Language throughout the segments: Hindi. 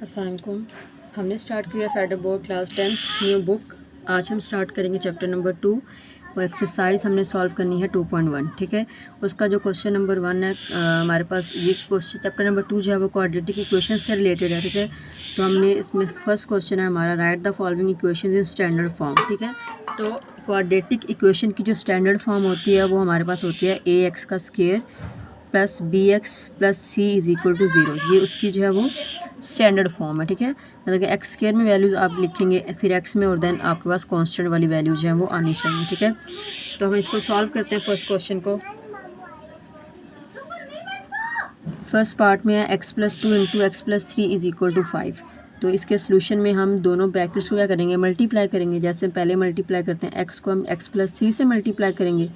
अस्सलाम वालेकुम। हमने स्टार्ट किया federal board class 10th new book. आज हम स्टार्ट करेंगे चैप्टर नंबर 2 और एक्सरसाइज हमने सॉल्व करनी है 2.1। ठीक है, उसका जो क्वेश्चन नंबर 1 है हमारे पास ये क्वेश्चन चैप्टर नंबर 2 जो है वो क्वाड्रेटिक इक्वेशन से रिलेटेड है। ठीक है, तो हमने इसमें फर्स्ट क्वेश्चन है हमारा, right the following equation in standard form. ठीक है, तो क्वाड्रेटिक इक्वेशन की जो स्टैंडर्ड फॉर्म होती है वो हमारे पास होती है ए एक्स का square plus b x plus c is equal to 0। ये उसकी जो है वो स्टैंडर्ड फॉर्म है। ठीक है, मतलब कि एक्स स्क्वायर में वैल्यूज़ आप लिखेंगे फिर एक्स में और देन आपके पास कांस्टेंट वाली वैल्यू जो है वो आनी चाहिए। ठीक है, तो हम इसको सॉल्व करते हैं फर्स्ट क्वेश्चन को। फर्स्ट पार्ट में है x plus 2 into x plus 3 is equal to 5। तो इसके सोल्यूशन में हम दोनों ब्रैकेट्स को क्या करेंगे, मल्टीप्लाई करेंगे। जैसे पहले मल्टीप्लाई करते हैं, एक्स को हम एक्स प्लस 3 से मल्टीप्लाई करेंगे,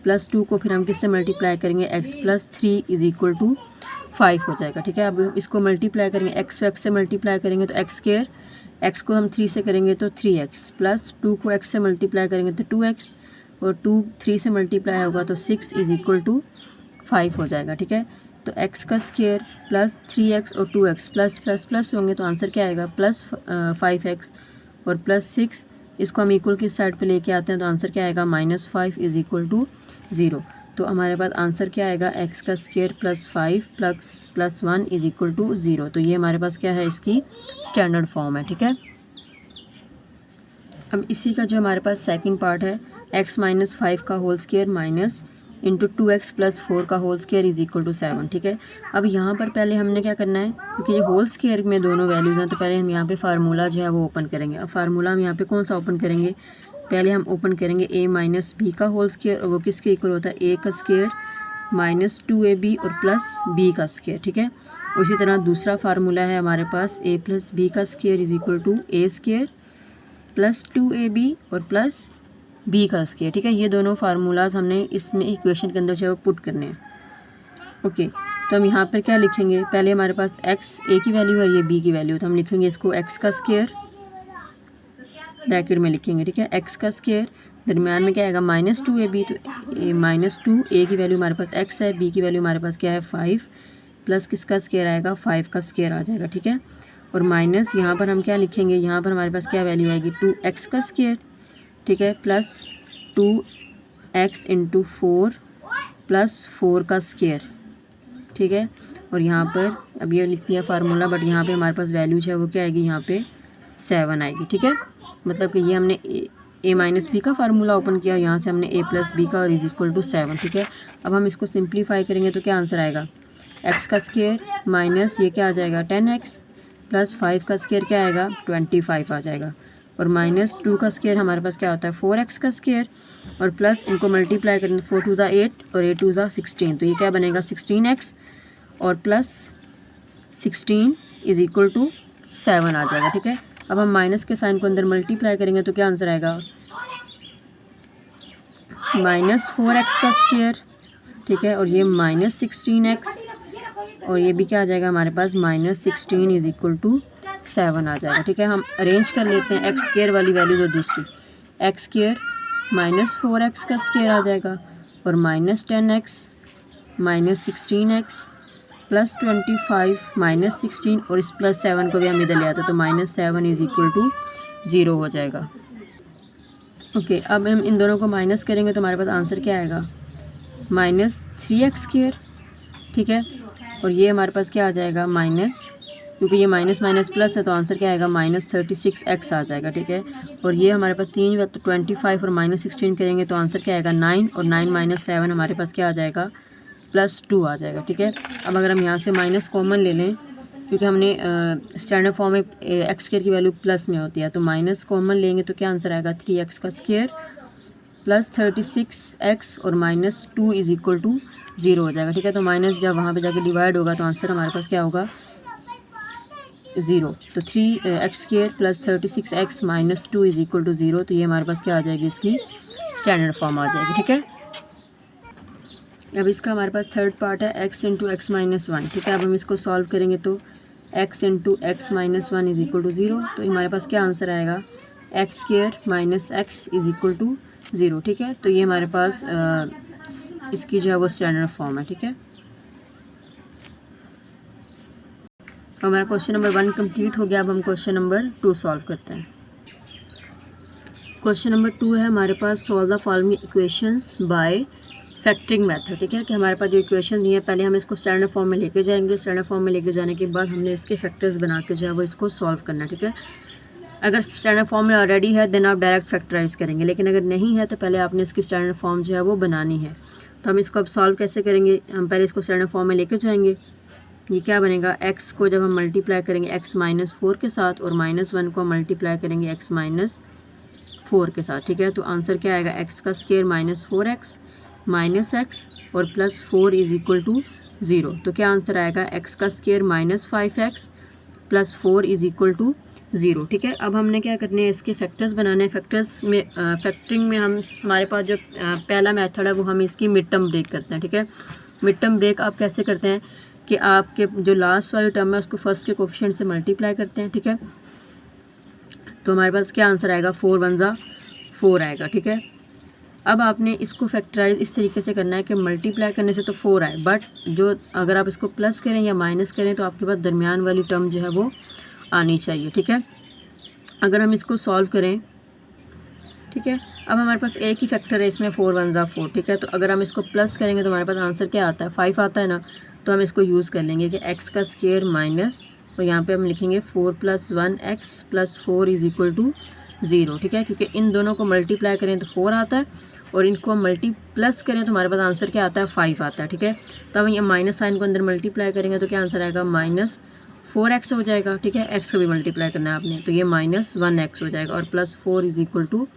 प्लस 2 को फिर हम किससे मल्टीप्लाई करेंगे, x plus 3 is equal to 5 हो जाएगा। ठीक है, अब इसको मल्टीप्लाई करेंगे, एक्स को एक्स से मल्टीप्लाई करेंगे तो एक्स स्क्वायर, एक्स को हम 3 से करेंगे तो 3x, प्लस 2 को x से मल्टीप्लाई करेंगे तो 2x, और 2 3 से मल्टीप्लाई होगा तो 6 इज इक्वल टू 5 हो जाएगा। ठीक है, तो x का स्क्वायर प्लस 3x और 2x प्लस प्लस प्लस होंगे तो आंसर क्या आएगा, प्लस 5x और प्लस 6। इसको हम इक्वल की साइड पे लेके आते हैं तो आंसर क्या आएगा, -5 इज इक्वल टू 0। तो हमारे पास आंसर क्या आएगा, एक्स का square plus 5 plus 1 is equal to 0। तो ये हमारे पास क्या है, इसकी स्टैंडर्ड फॉर्म है। ठीक है, अब इसी का जो हमारे पास सेकंड पार्ट है, x माइनस 5 का whole square minus into 2x plus 4 का whole square is equal to 7। ठीक है, अब यहाँ पर पहले हमने क्या करना है, क्योंकि ये होल स्क्वायर में दोनों वैल्यूज़ हैं तो पहले हम यहाँ पे फार्मूला जो है वो ओपन करेंगे। अब फार्मूला हम यहाँ पे कौन सा ओपन करेंगे, पहले हम ओपन करेंगे a माइनस बी का होल स्क्वायर, और वो किसके इक्वल होता है, a का स्क्वायर माइनस 2ab और प्लस b का स्क्वायर। ठीक है, उसी तरह दूसरा फार्मूला है हमारे पास a प्लस बी का square is equal to a square plus 2ab और प्लस b का स्क्वायर। ठीक है, ये दोनों फार्मूलाज हमने इसमें इक्वेशन के अंदर जो है वो पुट करने हैं। ओके, तो हम यहाँ पर क्या लिखेंगे, पहले हमारे पास x a की वैल्यू है, ये b की वैल्यू, तो हम लिखेंगे इसको x का स्क्वायर ब्रैकेट में लिखेंगे। ठीक है, x का स्क्वायर दरमियान में क्या आएगा, -2ab, तो -2 a की वैल्यू हमारे पास x है, b की वैल्यू हमारे पास क्या है 5, प्लस किसका स्क्वायर आएगा, 5 का स्क्वायर आ जाएगा। ठीक है, और माइनस यहाँ पर हम क्या लिखेंगे, यहाँ पर हमारे पास क्या वैल्यू आएगी, 2x का स्क्वायर। ठीक है, प्लस 2x इंटू 4 प्लस 4 का स्क्वायर। ठीक है, और यहाँ पर अब ये लिख दिया फार्मूला, बट यहाँ पे हमारे पास वैल्यू जो है वो क्या आएगी, यहाँ पे 7 आएगी। ठीक है, मतलब कि ये हमने a माइनस बी का फार्मूला ओपन किया, यहाँ से हमने a प्लस बी का और इज इक्वल टू 7। ठीक है, अब हम इसको सिंप्लीफाई करेंगे तो क्या आंसर आएगा, x का स्क्वायर माइनस ये क्या आ जाएगा 10x प्लस 5 का स्क्वायर क्या आएगा 25 आ जाएगा, और माइनस 2 का स्क्वायर हमारे पास क्या होता है 4x का स्क्वायर, और प्लस इनको मल्टीप्लाई करेंगे 4 2 8 और 8 2 16, तो ये क्या बनेगा 16x और प्लस 16 इज इक्वल टू 7 आ जाएगा। ठीक है, अब हम माइनस के साइन को अंदर मल्टीप्लाई करेंगे तो क्या आंसर आएगा, -4x का स्क्वायर। ठीक है, और ये -16x, और ये भी क्या आ जाएगा हमारे पास -16 इज इक्वल टू 7 आ जाएगा। ठीक है, हम अरेंज कर लेते हैं एक्स स्क्वायर वाली वैल्यूज और दूसरी, एक्स स्क्वायर -4x का स्क्वायर आ जाएगा, और -10x -16x प्लस 25 -16, और इस प्लस 7 को भी हम इधर ले आते तो -7 इज इक्वल टू 0 हो जाएगा। ओके, अब हम इन दोनों को माइनस करेंगे तो हमारे पास आंसर क्या आएगा, -3x स्क्वायर। ठीक है, और ये हमारे पास क्या आ जाएगा माइनस, क्योंकि ये माइनस माइनस प्लस है तो आंसर क्या आएगा -36x आ जाएगा। ठीक है, और ये हमारे पास 3 तो 25 और -16 करेंगे तो आंसर क्या आएगा 9, और 9 - 7 हमारे पास क्या आ जाएगा +2 आ जाएगा। ठीक है, अब अगर हम यहाँ से माइनस कॉमन ले लें, क्योंकि हमने स्टैंडर्ड फॉर्म में एक्स स्क्वायर की वैल्यू प्लस में होती है, तो माइनस कॉमन लेंगे तो क्या आंसर आएगा 3x का स्क्वायर प्लस 36x और -2 इज इक्वल टू 0 हो जाएगा। ठीक है, तो माइनस जब वहाँ पे जाके डिवाइड होगा तो आंसर हमारे पास क्या होगा 0, तो 3x square plus 36x -2 is equal to 0। तो ये हमारे पास क्या आ जाएगी, इसकी स्टैंडर्ड फॉर्म आ जाएगी। ठीक है, अब इसका हमारे पास थर्ड पार्ट है x इंटू एक्स माइनस 1। ठीक है, अब हम इसको सॉल्व करेंगे तो x into x minus 1 is equal to 0, तो हमारे पास क्या आंसर आएगा, x square minus x is equal to 0। ठीक है, तो ये हमारे पास इसकी जो है वो स्टैंडर्ड फॉर्म है। ठीक है, हमारा क्वेश्चन नंबर 1 कंप्लीट हो गया। अब हम क्वेश्चन नंबर 2 सॉल्व करते हैं। क्वेश्चन नंबर 2 है हमारे पास, solve the following equations by factoring method. ठीक है, कि हमारे पास जो इक्वेशन दी है पहले हम इसको स्टैंडर्ड फॉर्म में लेके जाएंगे। स्टैंडर्ड फॉर्म में लेके जाने के बाद हमने इसके फैक्टर्स बना के जो है वो इसको सॉल्व करना है। ठीक है, अगर स्टैंडर्ड फॉर्म में ऑलरेडी है देन आप डायरेक्ट फैक्टराइज करेंगे, लेकिन अगर नहीं है तो पहले आपने इसकी स्टैंडर्ड फॉर्म जो है वो बनानी है। तो हम इसको अब सॉल्व कैसे करेंगे, हम पहले इसको स्टैंडर्ड फॉर्म में लेके जाएंगे। ये क्या बनेगा, x को जब हम मल्टीप्लाई करेंगे x माइनस 4 के साथ और -1 को मल्टीप्लाई करेंगे x माइनस 4 के साथ। ठीक है, तो आंसर क्या आएगा, x का स्क्वायर -4x माइनस x और +4 इज इक्वल टू 0। तो क्या आंसर आएगा, x का square -5x +4 is equal to 0। ठीक है, अब हमने क्या करने हैं, इसके फैक्टर्स बनाने हैं। फैक्टर्स में फैक्टरिंग में हम हमारे पास जो पहला मेथड है वो हम इसकी मिड टर्म ब्रेक करते हैं। ठीक है, मिड टर्म ब्रेक आप कैसे करते हैं कि आपके जो लास्ट वाली टर्म है उसको फर्स्ट के कोफिशिएंट से मल्टीप्लाई करते हैं। ठीक है, तो हमारे पास क्या आंसर आएगा, 4 1 जा 4 आएगा। ठीक है, अब आपने इसको फैक्टराइज इस तरीके से करना है कि मल्टीप्लाई करने से तो 4 आए, बट जो अगर आप इसको प्लस करें या माइनस करें तो आपके पास दरमियान वाली टर्म जो है वो आनी चाहिए। ठीक है, अगर हम इसको सॉल्व करें, ठीक है, अब हमारे पास एक ही फैक्टर है इसमें, 4 1 जा 4। ठीक है, तो अगर हम इसको प्लस करेंगे तो हमारे पास आंसर क्या आता है, 5 आता है ना। तो हम इसको यूज़ कर लेंगे कि x का स्क्वायर माइनस, और यहाँ पे हम लिखेंगे 4 + 1x + 4 इज इक्वल टू 0। ठीक है, क्योंकि इन दोनों को मल्टीप्लाई करें तो 4 आता है और इनको हम प्लस करें तो हमारे पास आंसर क्या आता है, 5 आता है। ठीक है, तो अब ये माइनस साइन को अंदर मल्टीप्लाई करेंगे तो क्या आंसर आएगा, -4x हो जाएगा। ठीक है, x को भी मल्टीप्लाई करना है आपने, तो ये -1x हो जाएगा और +4 इज इक्वल टू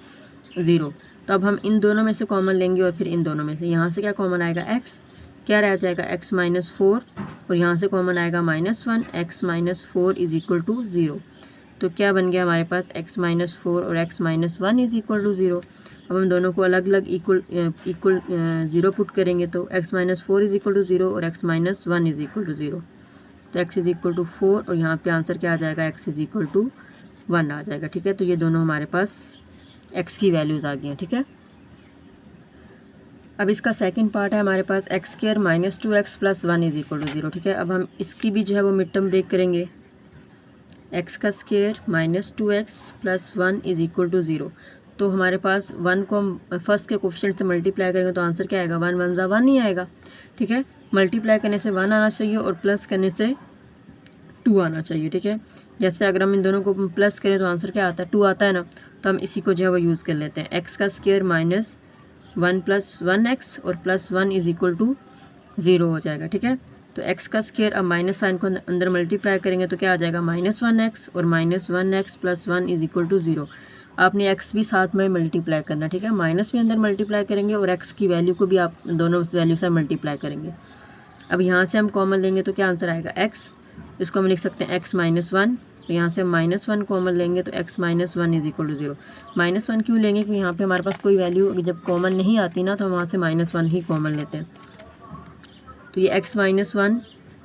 0। तो अब हम इन दोनों में से कॉमन लेंगे और फिर इन दोनों में से, यहाँ से क्या कॉमन आएगा, x क्या रह जाएगा, x -4 और यहाँ से कॉमन आएगा -1, x -4 इज इक्वल टू 0। तो क्या बन गया हमारे पास, x -4 और x -1 इज इक्वल टू 0। अब हम दोनों को अलग अलग इक्वल 0 पुट करेंगे तो x -4 इज इक्वल टू 0 और x -1 इज इक्वल टू 0। तो x इज इक्वल टू 4 और यहाँ पे आंसर क्या आ जाएगा, x इज इक्वल टू 1 आ जाएगा। ठीक है, तो ये दोनों हमारे पास x की वैल्यूज़ आ गई हैं। ठीक है, अब इसका सेकंड पार्ट है हमारे पास, x square -2x + 1 is equal to 0। ठीक है, अब हम इसकी भी जो है वो मिड टर्म ब्रेक करेंगे। x का square -2x + 1 is equal to 0। तो हमारे पास 1 को हम फर्स्ट के कोफिशिएंट से मल्टीप्लाई करेंगे तो आंसर क्या आएगा, 1 1 जा 1 ही आएगा। ठीक है, मल्टीप्लाई करने से 1 आना चाहिए और प्लस करने से 2 आना चाहिए। ठीक है, जैसे अगर हम इन दोनों को प्लस करें तो आंसर क्या आता है, 2 आता है ना। तो हम इसी को जो है वो यूज़ कर लेते हैं, x का स्क्वायर -1 + 1x और +1 इज इक्वल टू 0 हो जाएगा। ठीक है, तो x का स्क्वायर, अब माइनस साइन को अंदर मल्टीप्लाई करेंगे तो क्या आ जाएगा, -1x और -1x + 1 इज इक्वल टू 0। आपने x भी साथ में मल्टीप्लाई करना। ठीक है, माइनस भी अंदर मल्टीप्लाई करेंगे और x की वैल्यू को भी आप दोनों वैल्यू से मल्टीप्लाई करेंगे। अब यहाँ से हम कॉमन लेंगे तो क्या आंसर आएगा, x, इसको हम लिख सकते हैं x -1। तो यहाँ से हम -1 कॉमन लेंगे तो x -1 इज इक्वल टू 0। -1 क्यों लेंगे, क्योंकि यहाँ पे हमारे पास कोई वैल्यू जब कॉमन नहीं आती ना तो हम वहाँ से -1 ही कॉमन लेते हैं। तो ये x -1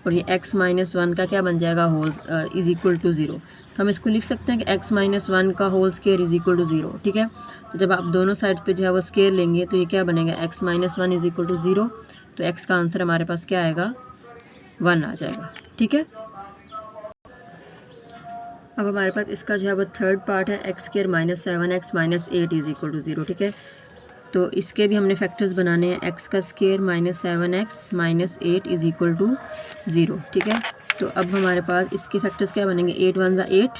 और ये x -1 का क्या बन जाएगा, होल इज इक्वल टू 0। तो हम इसको लिख सकते हैं कि x -1 का whole square is equal to 0। ठीक है, तो जब आप दोनों साइड पे जो है वो स्क्वायर लेंगे तो ये क्या बनेगा, x -1 इज इक्वल टू 0। तो x का आंसर हमारे पास क्या आएगा, 1 आ जाएगा। ठीक है, अब हमारे पास इसका जो है वो थर्ड पार्ट है, x square -7x -8 is equal to 0। ठीक है, तो इसके भी हमने फैक्टर्स बनाने हैं, x का square -7x -8 is equal to 0। ठीक है, तो अब हमारे पास इसके फैक्टर्स क्या बनेंगे, 8 1 जा 8।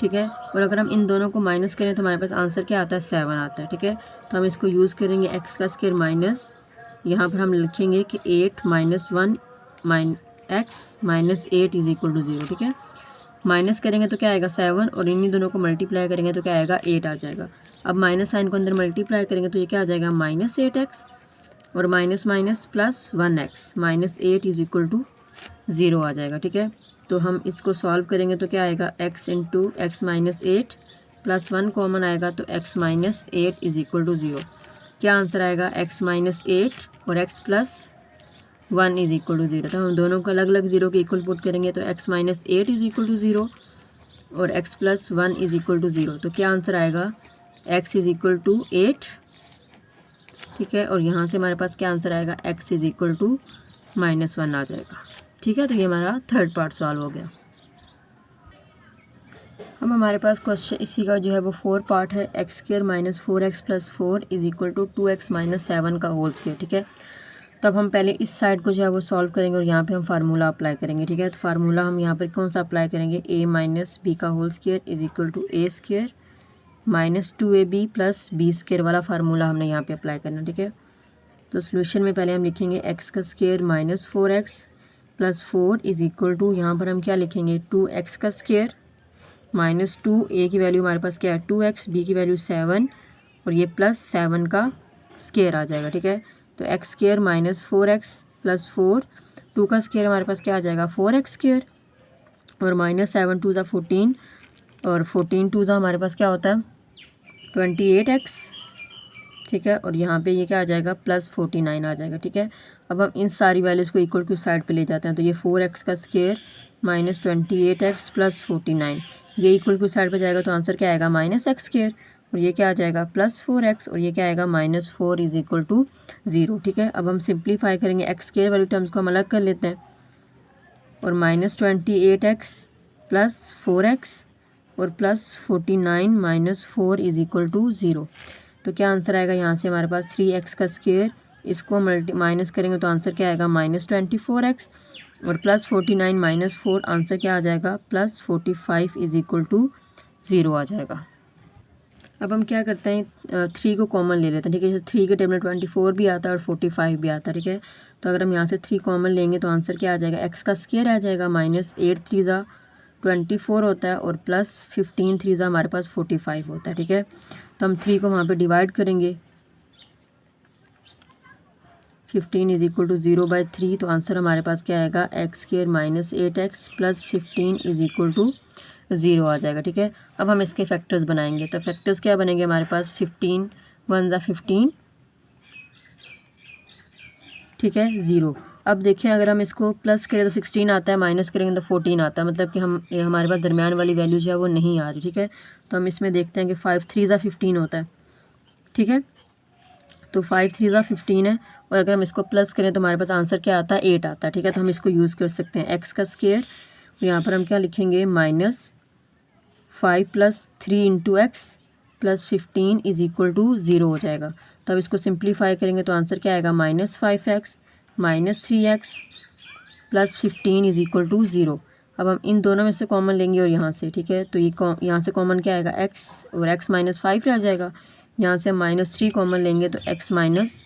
ठीक है, और अगर हम इन दोनों को माइनस करें तो हमारे पास आंसर क्या आता है, 7 आता है। ठीक है, तो हम इसको यूज़ करेंगे, x का स्क्वायर माइनस, यहाँ पर हम लिखेंगे कि 8 -1 x -8 इज इक्वल टू 0। ठीक है, माइनस करेंगे तो क्या आएगा, 7 और इन्हीं दोनों को मल्टीप्लाई करेंगे तो क्या आएगा, 8 आ जाएगा। अब माइनस साइन को अंदर मल्टीप्लाई करेंगे तो ये क्या आ जाएगा, -8x और minus +1x -8 is equal to 0 आ जाएगा। ठीक है, तो हम इसको सॉल्व करेंगे तो क्या आएगा, x × x -8 +1 कॉमन आएगा तो x -8 इज इक्वल टू 0। क्या आंसर आएगा, x -8 और x +1 इज इक्वल टू 0। तो हम दोनों को अलग अलग 0 के इक्वल पुट करेंगे तो x -8 इज इक्वल टू 0 और x +1 इज इक्वल टू 0। तो क्या आंसर आएगा, x इज इक्वल टू 8। ठीक है, और यहाँ से हमारे पास क्या आंसर आएगा, x इज इक्वल टू -1 आ जाएगा। ठीक है, तो ये हमारा थर्ड पार्ट सॉल्व हो गया। अब हमारे पास क्वेश्चन इसी का जो है वो 4 पार्ट है। X square minus 4x plus 4 is equal to 2x minus 7 का होल स्क्वायर। ठीक है, तब हम पहले इस साइड को जो है वो सॉल्व करेंगे और यहाँ पे हम फार्मूला अप्लाई करेंगे। ठीक है, तो फार्मूला हम यहाँ पर कौन सा अप्लाई करेंगे, a माइनस बी का whole square is equal to a square minus 2ab plus b square वाला फार्मूला हमने यहाँ पे अप्लाई करना। ठीक है, तो सोल्यूशन में पहले हम लिखेंगे x का square minus 4x plus 4 is equal to, यहाँ पर हम क्या लिखेंगे 2x का स्क्वायर माइनस 2, a की वैल्यू हमारे पास क्या है 2x, b की वैल्यू 7 और ये प्लस 7 का स्क्वायर आ जाएगा। ठीक है, तो x square minus 4x plus 4, 2 का स्क्वायर हमारे पास क्या आ जाएगा 4x स्क्वायर और माइनस 7 2 14 और 14 2 हमारे पास क्या होता है 28x। ठीक है, और यहाँ पे ये क्या आ जाएगा प्लस 49 आ जाएगा। ठीक है, अब हम इन सारी वैल्यूज़ को इक्वल टू साइड पे ले जाते हैं, तो ये 4x का स्क्वायर माइनस 28x प्लस 49 ये इक्वल टू साइड पे जाएगा, तो आंसर क्या आएगा माइनस एक्स स्क्वायर और ये क्या आ जाएगा प्लस 4x और ये क्या आएगा माइनस 4 इज इक्वल टू 0। ठीक है, अब हम सिंप्लीफाई करेंगे, एक्स स्क्वायर वाली टर्म्स को हम अलग कर लेते हैं और माइनस 28x प्लस 4x और plus 49 minus 4 is equal to 0। तो क्या आंसर आएगा, यहाँ से हमारे पास 3x का स्क्वायर, इसको माइनस करेंगे तो आंसर क्या आएगा माइनस 24x और प्लस 49 माइनस 4 आंसर क्या आ जाएगा प्लस 45 इज इक्वल टू 0 आ जाएगा। अब हम क्या करते हैं 3 को कॉमन ले लेते हैं। ठीक है, जैसे 3 के टेबल में 24 भी आता है और 45 भी आता है। ठीक है, तो अगर हम यहाँ से 3 कॉमन लेंगे तो आंसर क्या आ जाएगा, एक्स का स्क्वायर आ जाएगा माइनस 8 3 24 होता है और प्लस 15 3 हमारे पास 45 होता है। ठीक है, तो हम 3 को वहाँ पे डिवाइड करेंगे, 15 इज इक्वल टू 0/3, तो आंसर हमारे पास क्या आएगा x square minus 8x plus 15 is equal to 0 आ जाएगा। ठीक है, अब हम इसके फैक्टर्स बनाएंगे, तो फैक्टर्स क्या बनेंगे हमारे पास 15 1 15। ठीक है 0। अब देखिए अगर हम इसको प्लस करें तो 16 आता है, माइनस करेंगे तो 14 आता है, मतलब कि हमारे पास दरमियान वाली वैल्यू जो है वो नहीं आ रही। ठीक है, तो हम इसमें देखते हैं कि 5 3 15 होता है। ठीक है, तो 5 3 15 है और अगर हम इसको प्लस करें तो हमारे पास आंसर क्या आता है 8 आता है। ठीक है, तो हम इसको यूज़ कर सकते हैं एक्स का स्क्वायर और यहाँ पर हम क्या लिखेंगे minus 5 plus 3 into x plus 15 is equal to 0 हो जाएगा। तो अब इसको सिंप्लीफाई करेंगे तो आंसर क्या आएगा minus 5x minus 3x plus 15 is equal to 0। अब हम इन दोनों में से कॉमन लेंगे और यहाँ से, ठीक है, तो ये यहाँ से कॉमन क्या आएगा x और x माइनस 5 रह जाएगा। यहाँ से माइनस 3 कॉमन लेंगे तो x माइनस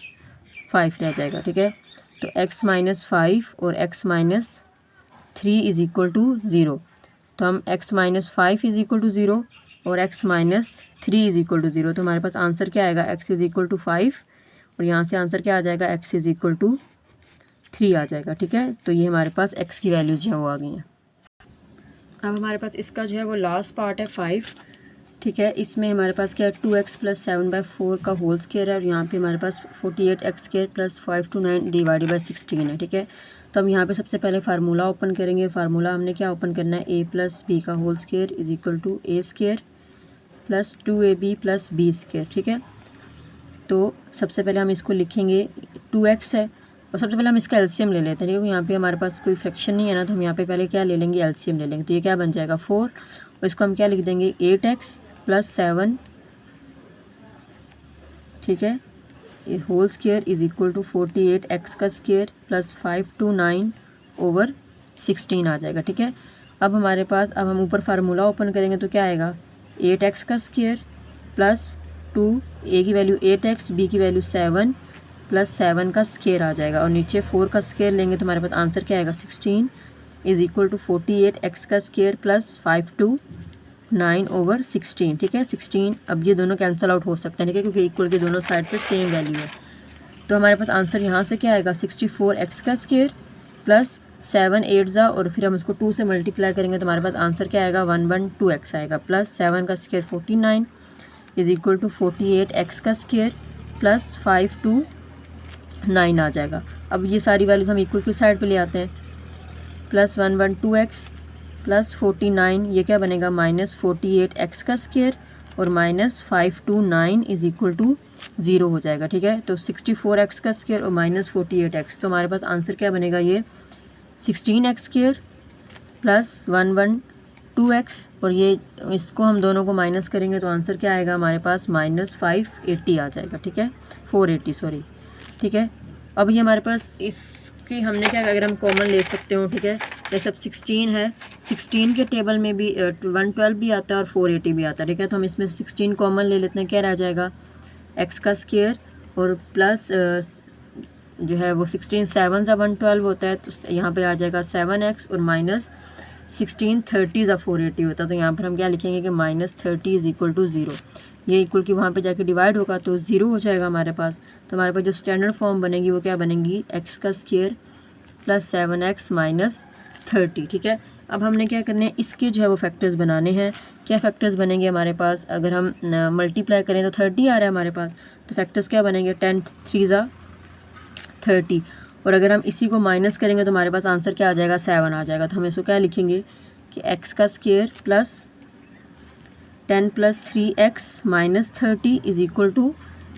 5 रह जाएगा। ठीक है, तो x माइनस 5 और x minus 3 is equal to 0। तो हम x minus 5 is equal to 0 और x minus 3 is equal to 0, तो हमारे पास आंसर क्या आएगा x इज इक्वल टू 5 और यहाँ से आंसर क्या आ जाएगा x इज इक्वल टू 3 आ जाएगा। ठीक है, तो ये हमारे पास x की वैल्यूज जो है वो आ गई हैं। अब हमारे पास इसका जो है वो लास्ट पार्ट है 5। ठीक है, इसमें हमारे पास क्या है 2x प्लस 7/4 का होल स्क्वायर है और यहाँ पे हमारे पास 48x square plus 5 to 9 divided by 16 है। ठीक है, तो हम यहाँ पे सबसे पहले फार्मूला ओपन करेंगे। फार्मूला हमने क्या ओपन करना है a प्लस बी का whole square is equal to a square plus 2ab plus b square. ठीक है, तो सबसे पहले हम इसको लिखेंगे 2x है और सबसे पहले हम इसका एलसीएम ले लेते हैं, क्योंकि यहाँ पे हमारे पास कोई फ्रैक्शन नहीं है ना, तो हम यहाँ पे पहले क्या ले लेंगे एलसीएम ले लेंगे। तो ये क्या बन जाएगा 4 और इसको हम क्या लिख देंगे 8x प्लस 7। ठीक है, whole square is equal to 48x का स्क्वायर प्लस 5 to 9 ओवर 16 आ जाएगा। ठीक है, अब हमारे पास अब हम ऊपर फार्मूला ओपन करेंगे तो क्या आएगा 8x का स्क्वायर प्लस 2 a की वैल्यू 8x b की वैल्यू 7 प्लस 7 का स्क्वायर आ जाएगा और नीचे 4 का स्क्वायर लेंगे तो हमारे पास आंसर क्या आएगा 16 इज इक्वल टू 48x का स्क्वायर प्लस 5 to 9 ओवर 16। ठीक है, 16 अब ये दोनों कैंसिल आउट हो सकते हैं। ठीक है, क्योंकि इक्वल के दोनों साइड पे सेम वैल्यू है, तो हमारे पास आंसर यहाँ से क्या आएगा 64x का स्क्वायर प्लस 7 8 और फिर हम इसको 2 से मल्टीप्लाई करेंगे तो हमारे पास आंसर क्या आएगा 112x आएगा प्लस 7 का square 49 is equal to 48x का स्क्वायर प्लस 5 to 9 आ जाएगा। अब ये सारी वैल्यूज हम इक्वल की साइड पे ले आते हैं, प्लस 112x प्लस 49 ये क्या बनेगा माइनस 48x का स्क्वायर और minus 5 to 9 is equal to 0 हो जाएगा। ठीक है, तो 64x का स्क्वायर और माइनस 48x, तो हमारे पास आंसर क्या बनेगा ये 16x² प्लस 112x, और ये इसको हम दोनों को माइनस करेंगे तो आंसर क्या आएगा हमारे पास -580 आ जाएगा, ठीक है, 480 सॉरी, ठीक है। अब ये हमारे पास इसकी हमने क्या, अगर हम कॉमन ले सकते हो, ठीक है, जैसे अब 16 है, 16 के टेबल में भी 112 भी आता है और 480 भी आता है, ठीक है। तो हम इसमें 16 कॉमन ले लेते हैं, क्या रह जाएगा x का स्क्वायर और प्लस जो है वो 16 7 सा 112 होता है, तो यहाँ पे आ जाएगा 7x और माइनस 16 30 सा 480 होता है, तो यहाँ पर हम क्या लिखेंगे कि -30 इज इक्वल टू 0। ये इक्वल की वहाँ पे जाके डिवाइड होगा तो 0 हो जाएगा हमारे पास। तो हमारे पास जो स्टैंडर्ड फॉर्म बनेगी वो क्या बनेगी, x का स्क्वायर प्लस 7x माइनस 30, ठीक है। अब हमने क्या करना है, इसके जो है वो फैक्टर्स बनाने हैं। क्या फैक्टर्स बनेंगे हमारे पास, अगर हम मल्टीप्लाई करें तो 30 आ रहा है हमारे पास, तो फैक्टर्स क्या बनेंगे 10 3 ज़ा 30, और अगर हम इसी को माइनस करेंगे तो हमारे पास आंसर क्या आ जाएगा 7 आ जाएगा। तो हम इसको क्या लिखेंगे कि x का square plus 10 plus 3x minus 30 is equal to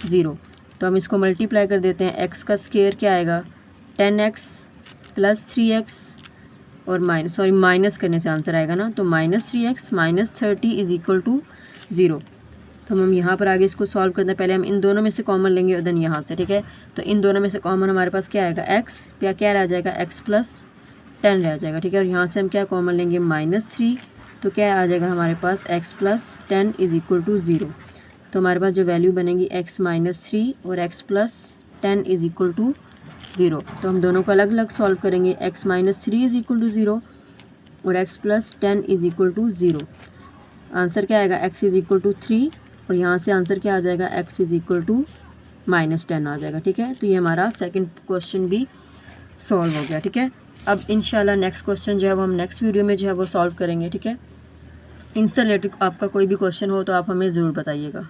0। तो हम इसको मल्टीप्लाई कर देते हैं, x का स्क्वायर क्या आएगा 10x प्लस 3x और माइनस करने से आंसर आएगा ना, तो -3x minus 30 is equal to 0। तो हम यहाँ पर आगे इसको सॉल्व करते हैं, पहले हम इन दोनों में से कॉमन लेंगे और देन यहाँ से, ठीक है। तो इन दोनों में से कॉमन हमारे पास क्या आएगा x, क्या रह जाएगा x प्लस 10 रह जाएगा, ठीक है। और यहाँ से हम क्या कॉमन लेंगे -3, तो क्या आ जाएगा हमारे पास x plus 10 is equal to 0। तो हमारे पास जो वैल्यू बनेगी x -3 और x plus 10 is equal to 0। तो हम दोनों को अलग अलग सॉल्व करेंगे, x -3 इज इक्वल टू 0 और x plus 10 is equal to 0। Answer क्या आएगा x इज इक्वल टू 3, और यहाँ से आंसर क्या आ जाएगा x इज इक्वल टू -10 आ जाएगा, ठीक है। तो ये हमारा सेकंड क्वेश्चन भी सॉल्व हो गया, ठीक है। अब इंशाल्लाह नेक्स्ट क्वेश्चन जो है वो हम नेक्स्ट वीडियो में जो है वो सॉल्व करेंगे, ठीक है। इनसे रिलेटेड आपका कोई भी क्वेश्चन हो तो आप हमें ज़रूर बताइएगा।